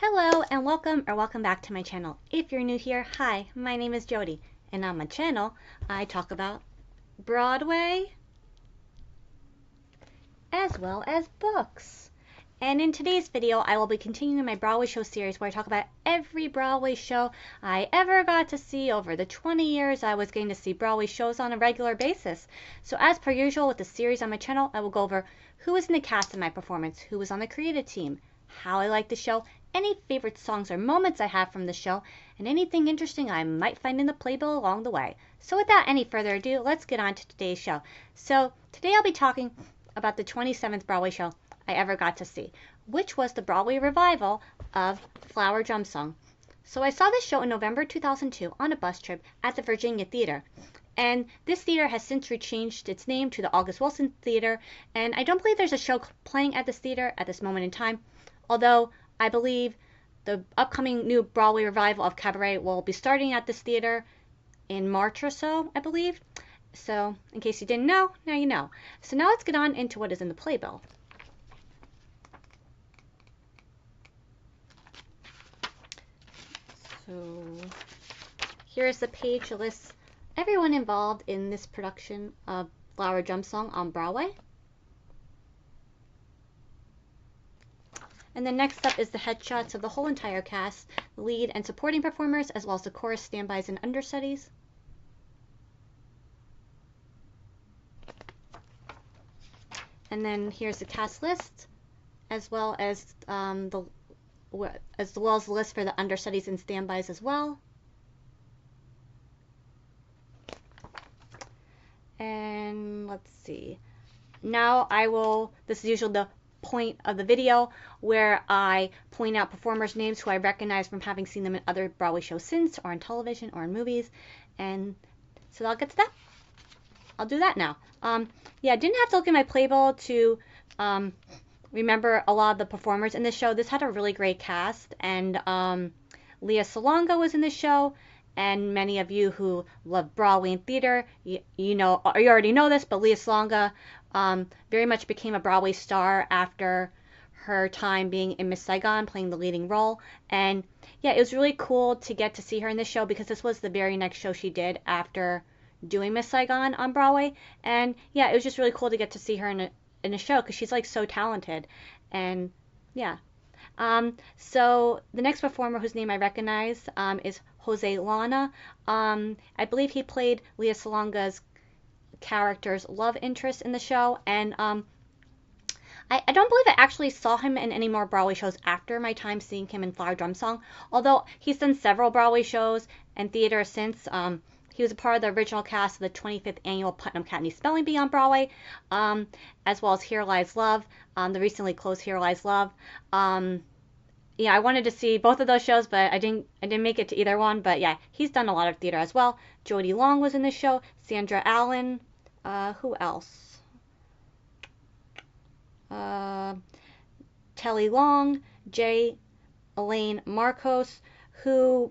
Hello and welcome back to my channel. If you're new here, hi, my name is Jody, and on my channel I talk about Broadway as well as books. And in today's video I will be continuing my Broadway show series where I talk about every Broadway show I ever got to see over the 20 years I was getting to see Broadway shows on a regular basis. So as per usual with the series on my channel, I will go over who was in the cast of my performance, who was on the creative team, how I like the show, any favorite songs or moments I have from the show, and anything interesting I might find in the playbill along the way. So without any further ado, let's get on to today's show. So today I'll be talking about the 27th Broadway show I ever got to see, which was the Broadway revival of Flower Drum Song. So I saw this show in November 2002 on a bus trip at the Virginia Theater. And this theater has since changed its name to the August Wilson Theater, and I don't believe there's a show playing at this theater at this moment in time, although I believe the upcoming new Broadway revival of Cabaret will be starting at this theater in March or so, I believe. So, in case you didn't know, now you know. So now let's get on into what is in the playbill. So, here is the page that lists everyone involved in this production of Flower Drum Song on Broadway. And then next up is the headshots of the whole entire cast, the lead and supporting performers, as well as the chorus standbys and understudies. And then here's the cast list, as well as the list for the understudies and standbys as well. And let's see. Now this is usually the point of the video where I point out performers' names who I recognize from having seen them in other Broadway shows since, or on television, or in movies. And so I'll get to that. I'll do that now. Yeah, I didn't have to look at my playbill to remember a lot of the performers in this show. This had a really great cast, and Lea Salonga was in this show. And many of you who love Broadway and theater, you already know this, but Lea Salonga very much became a Broadway star after her time being in Miss Saigon, playing the leading role. And yeah, it was really cool to get to see her in this show because this was the very next show she did after doing Miss Saigon on Broadway. And yeah, it was just really cool to get to see her in a show because she's like so talented. And yeah. So the next performer whose name I recognize is Jose Lana. I believe he played Lea Salonga's character's love interest in the show, and I don't believe I actually saw him in any more Broadway shows after my time seeing him in Flower Drum Song, although he's done several Broadway shows and theater since. He was a part of the original cast of the 25th annual Putnam Catney Spelling Bee on Broadway, as well as Here Lies Love, the recently closed Here Lies Love. Yeah, I wanted to see both of those shows, but I didn't make it to either one. But yeah, he's done a lot of theater as well. Jody Long was in this show. Sandra Allen. Who else? Telly Long. J. Elaine Marcos, who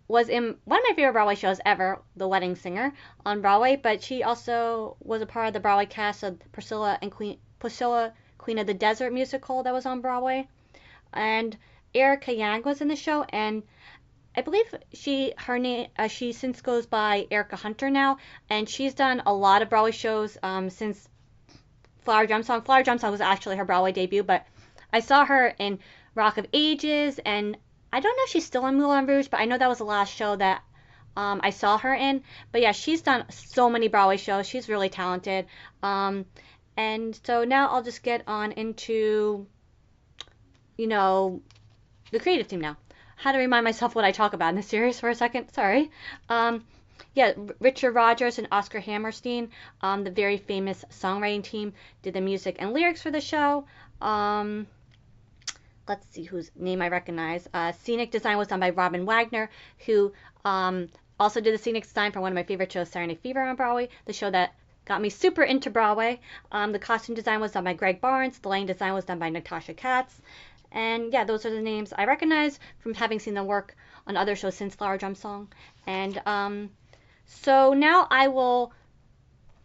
was in one of my favorite Broadway shows ever, The Wedding Singer, on Broadway. But she also was a part of the Broadway cast of Priscilla, Queen of the Desert musical that was on Broadway. And Erica Yang was in the show, and I believe she since goes by Erica Hunter now, and she's done a lot of Broadway shows since Flower Drum Song. Flower Drum Song was actually her Broadway debut, but I saw her in Rock of Ages, and I don't know if she's still in Moulin Rouge, but I know that was the last show that I saw her in. But yeah, she's done so many Broadway shows. She's really talented. And so now I'll just get on into the creative team now. How to remind myself what I talk about in this series for a second. Sorry. Yeah, Richard Rogers and Oscar Hammerstein, the very famous songwriting team, did the music and lyrics for the show. Let's see whose name I recognize. Scenic design was done by Robin Wagner, who also did the scenic design for one of my favorite shows, Saturday Night Fever on Broadway, the show that got me super into Broadway. The costume design was done by Greg Barnes. The lighting design was done by Natasha Katz. And yeah, those are the names I recognize from having seen them work on other shows since Flower Drum Song. And so now I will,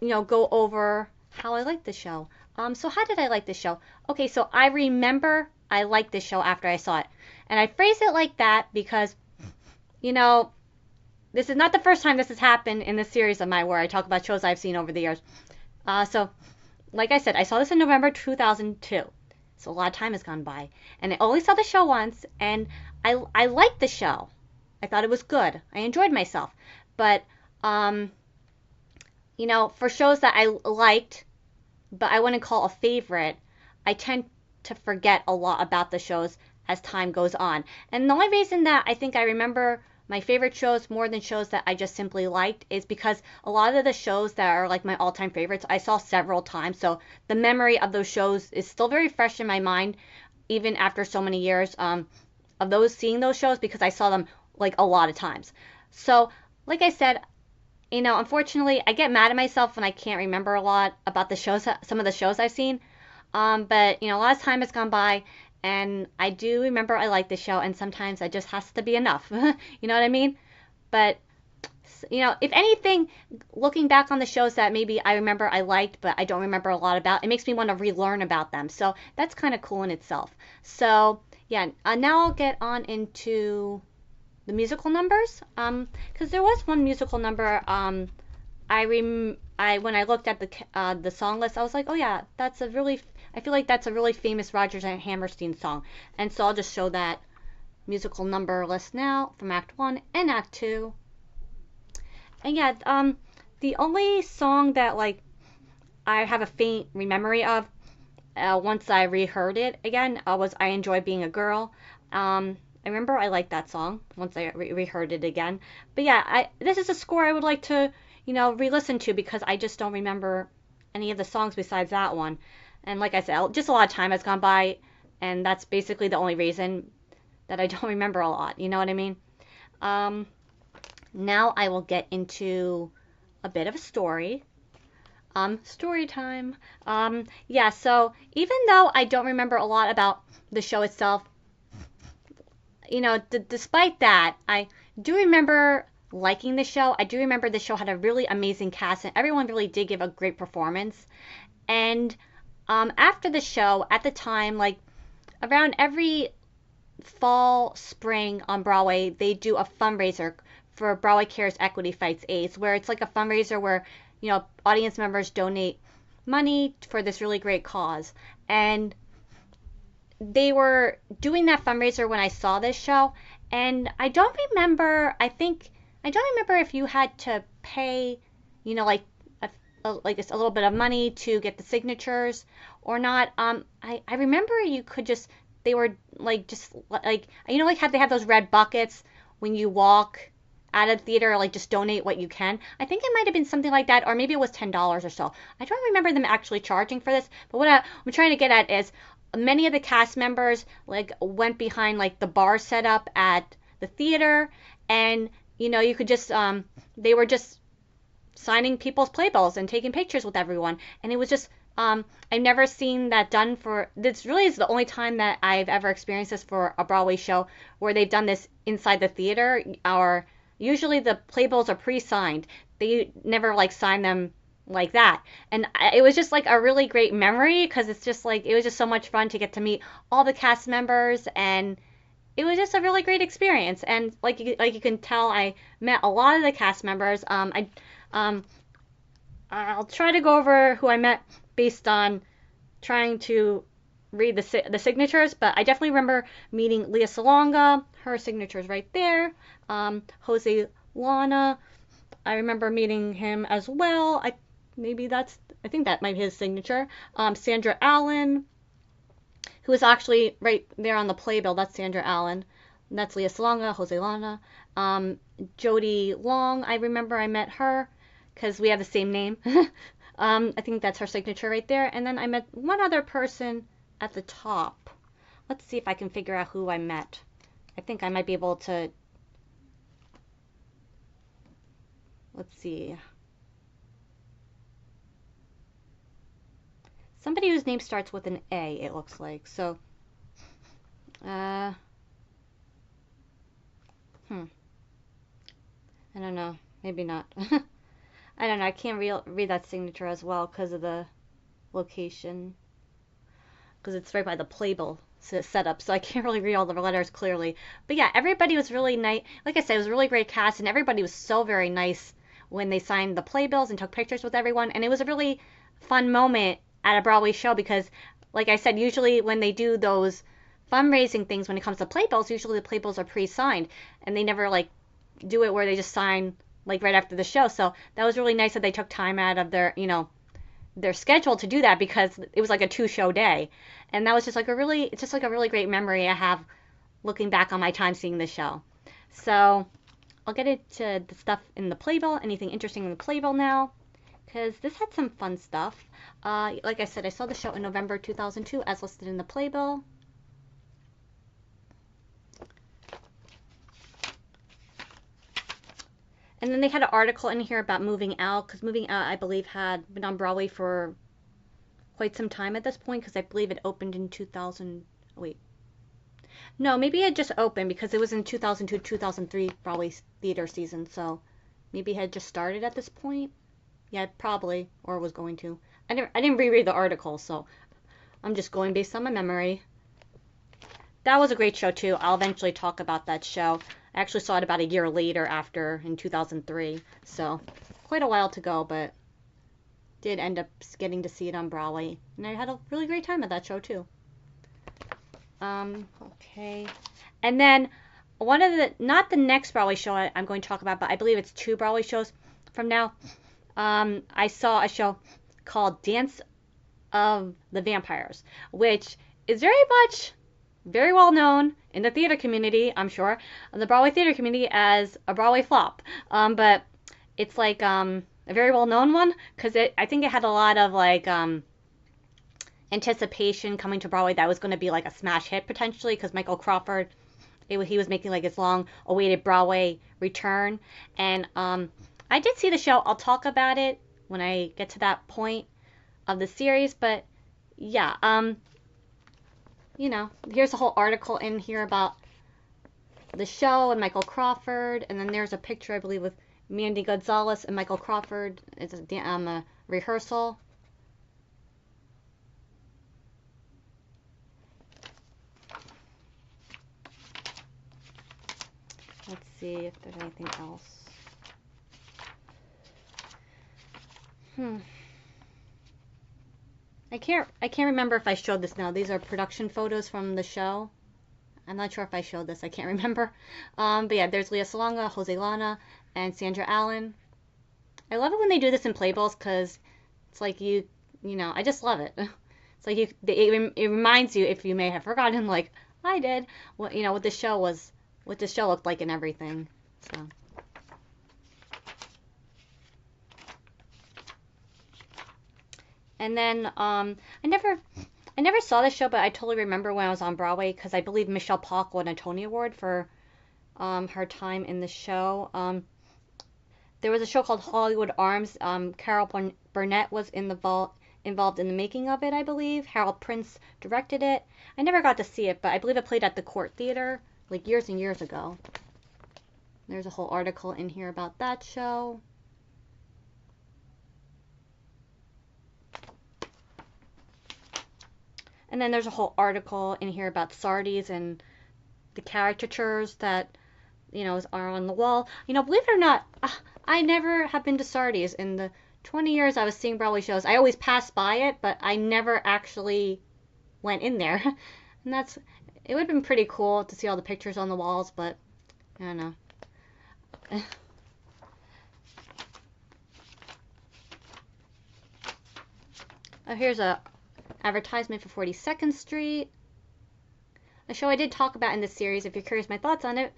go over how I like the show. So how did I like this show? Okay, so I remember I liked this show after I saw it. And I phrase it like that because, you know, this is not the first time this has happened in this series of mine where I talk about shows I've seen over the years. So, like I said, I saw this in November 2002. So a lot of time has gone by. And I only saw the show once, and I liked the show. I thought it was good. I enjoyed myself. But, you know, for shows that I liked, but I wouldn't call a favorite, I tend to forget a lot about the shows as time goes on. And the only reason that I think I remember my favorite shows more than shows that I just simply liked is because a lot of the shows that are like my all-time favorites I saw several times. So the memory of those shows is still very fresh in my mind, even after so many years of seeing those shows, because I saw them like a lot of times. So, like I said, you know, unfortunately, I get mad at myself when I can't remember a lot about the shows, some of the shows I've seen. But, you know, a lot of time has gone by, and I do remember I like the show, and sometimes it just has to be enough. You know what I mean? But, you know, if anything, looking back on the shows that maybe I remember I liked, but I don't remember a lot about, it makes me want to relearn about them. So that's kind of cool in itself. So, yeah, now I'll get on into the musical numbers, because there was one musical number. When I looked at the song list, I was like, oh yeah, I feel like that's a really famous Rodgers and Hammerstein song, and so I'll just show that musical number list now from Act 1 and Act 2. And yeah, the only song that like I have a faint memory of, once I reheard it again, was "I Enjoy Being a Girl." I remember I liked that song once I reheard it again. But yeah, this is a score I would like to, you know, re-listen to because I just don't remember any of the songs besides that one. And like I said, just a lot of time has gone by, and that's basically the only reason that I don't remember a lot. You know what I mean? Now I will get into a bit of a story. Story time. Yeah, so even though I don't remember a lot about the show itself, you know, despite that, I do remember liking the show. I do remember the show had a really amazing cast, and everyone really did give a great performance. And after the show, at the time, like around every fall, spring on Broadway, they do a fundraiser for Broadway Cares Equity Fights AIDS, where it's like a fundraiser where, you know, audience members donate money for this really great cause. And they were doing that fundraiser when I saw this show, and I don't remember. I don't remember if you had to pay, you know, like like a little bit of money to get the signatures or not. I remember you could just they were like just like you know like they have those red buckets when you walk out of the theater, like just donate what you can. I think it might have been something like that, or maybe it was $10 or so. I don't remember them actually charging for this, but what I'm trying to get at is many of the cast members like went behind like the bar setup at the theater, and you know you could just they were just signing people's playbills and taking pictures with everyone, and it was just I've never seen that done for this. Really is the only time that I've ever experienced this for a Broadway show where they've done this inside the theater. Or usually the playbills are pre-signed. They never like sign them like that. And it was just like a really great memory because it's just like it was just so much fun to get to meet all the cast members, and it was just a really great experience. And like you can tell, I met a lot of the cast members. I'll try to go over who I met based on trying to read the signatures, but I definitely remember meeting Leah Salonga. Her signature's right there. Jose Lana, I remember meeting him as well. I think that might be his signature. Sandra Allen, who is actually right there on the playbill. That's Sandra Allen. And that's Leah Salonga, Jose Lana. Jody Long, I remember I met her because we have the same name. I think that's her signature right there. And then I met one other person at the top. Let's see if I can figure out who I met. I think I might be able to. Let's see. Somebody whose name starts with an A, it looks like. So, I don't know. Maybe not. I don't know. I can't read that signature as well because of the location. Because it's right by the playbill. set up, so I can't really read all the letters clearly. But yeah, everybody was really nice. Like I said, it was a really great cast, and everybody was so very nice when they signed the playbills and took pictures with everyone. And it was a really fun moment at a Broadway show because, like I said, usually when they do those fundraising things when it comes to playbills, usually the playbills are pre-signed, and they never like do it where they just sign like right after the show. So that was really nice that they took time out of their, their schedule to do that because it was like a 2-show day. And that was just like it's just like a really great memory I have looking back on my time seeing the show. So I'll get into the stuff in the playbill, anything interesting in the playbill now, because this had some fun stuff. Like I said, I saw the show in November 2002 as listed in the playbill. And then they had an article in here about Moving Out, because Moving Out, I believe, had been on Broadway for quite some time at this point, because I believe it opened in 2000. Wait. No, maybe it just opened because it was in 2002, 2003 Broadway theater season, so maybe it had just started at this point. Yeah, probably, or was going to. I didn't reread the article, so I'm just going based on my memory. That was a great show, too. I'll eventually talk about that show. I actually saw it about a year later after, in 2003. So, quite a while to go, but did end up getting to see it on Broadway. And I had a really great time at that show, too. Okay. And then, one of the, not the next Broadway show I'm going to talk about, but I believe it's 2 Broadway shows from now. I saw a show called Dance of the Vampires, which is very well known in the theater community, I'm sure, in the Broadway theater community as a Broadway flop. But it's like a very well known one because I think it had a lot of like anticipation coming to Broadway that was going to be like a smash hit potentially because Michael Crawford, he was making like his long awaited Broadway return. And I did see the show. I'll talk about it when I get to that point of the series. But yeah, here's a whole article in here about the show and Michael Crawford, and then there's a picture, I believe, with Mandy Gonzalez and Michael Crawford. It's a rehearsal. Let's see if there's anything else. I can't remember if I showed this now. These are production photos from the show. I'm not sure if I showed this. I can't remember. But yeah, there's Leah Salonga, Jose Lana, and Sandra Allen. I love it when they do this in playbills because it's like I just love it. It's like it reminds you, if you may have forgotten, like I did, what this show looked like and everything. So. And then I never saw this show, but I totally remember when I was on Broadway because I believe Michelle Polk won a Tony Award for her time in the show. There was a show called Hollywood Arms. Carol Burnett was involved in the making of it, I believe. Harold Prince directed it. I never got to see it, but I believe it played at the Court Theater like years and years ago. There's a whole article in here about that show. And then there's a whole article in here about Sardi's and the caricatures that, are on the wall. Believe it or not, I never have been to Sardi's. In the 20 years I was seeing Broadway shows, I always passed by it, but I never actually went in there. And it would have been pretty cool to see all the pictures on the walls, but I don't know. Here's a advertisement for 42nd Street. A show I did talk about in this series. If you're curious my thoughts on it,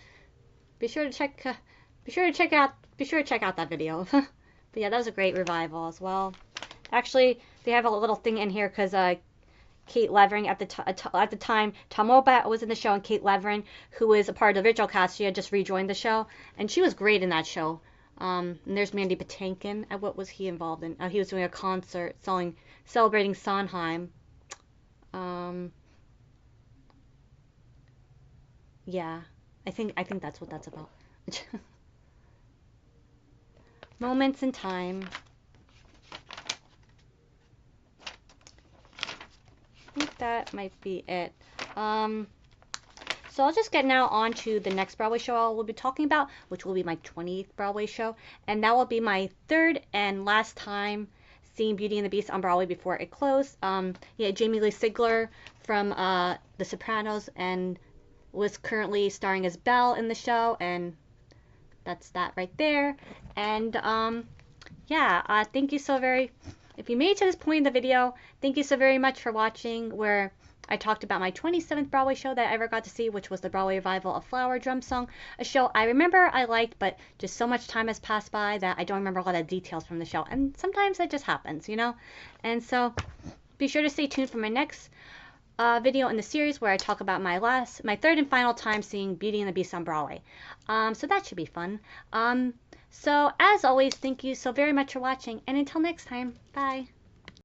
be sure to check out that video. But yeah, that was a great revival as well. Actually, they have a little thing in here because Kate Levering at the time, Tom Wopat was in the show, and Kate Levering, who was a part of the original cast, she had just rejoined the show, and she was great in that show. And there's Mandy Patinkin. What was he involved in? He was doing a concert celebrating Sondheim. Yeah, I think that's what that's about. Moments in Time. I think that might be it. So I'll just get now on to the next Broadway show I will be talking about, which will be my 20th Broadway show. And that will be my third and last time seeing Beauty and the Beast on Broadway before it closed. Yeah, Jamie Lee Sigler from The Sopranos and was currently starring as Belle in the show, and that's that right there. And yeah, thank you so very. If you made it to this point in the video, thank you so very much for watching. Where I talked about my 27th Broadway show that I ever got to see, which was the Broadway revival of Flower Drum Song, a show I remember I liked, but just so much time has passed by that I don't remember a lot of details from the show. And sometimes that just happens, you know? And so be sure to stay tuned for my next video in the series where I talk about my third and final time seeing Beauty and the Beast on Broadway. So that should be fun. So as always, thank you so very much for watching, and until next time, bye.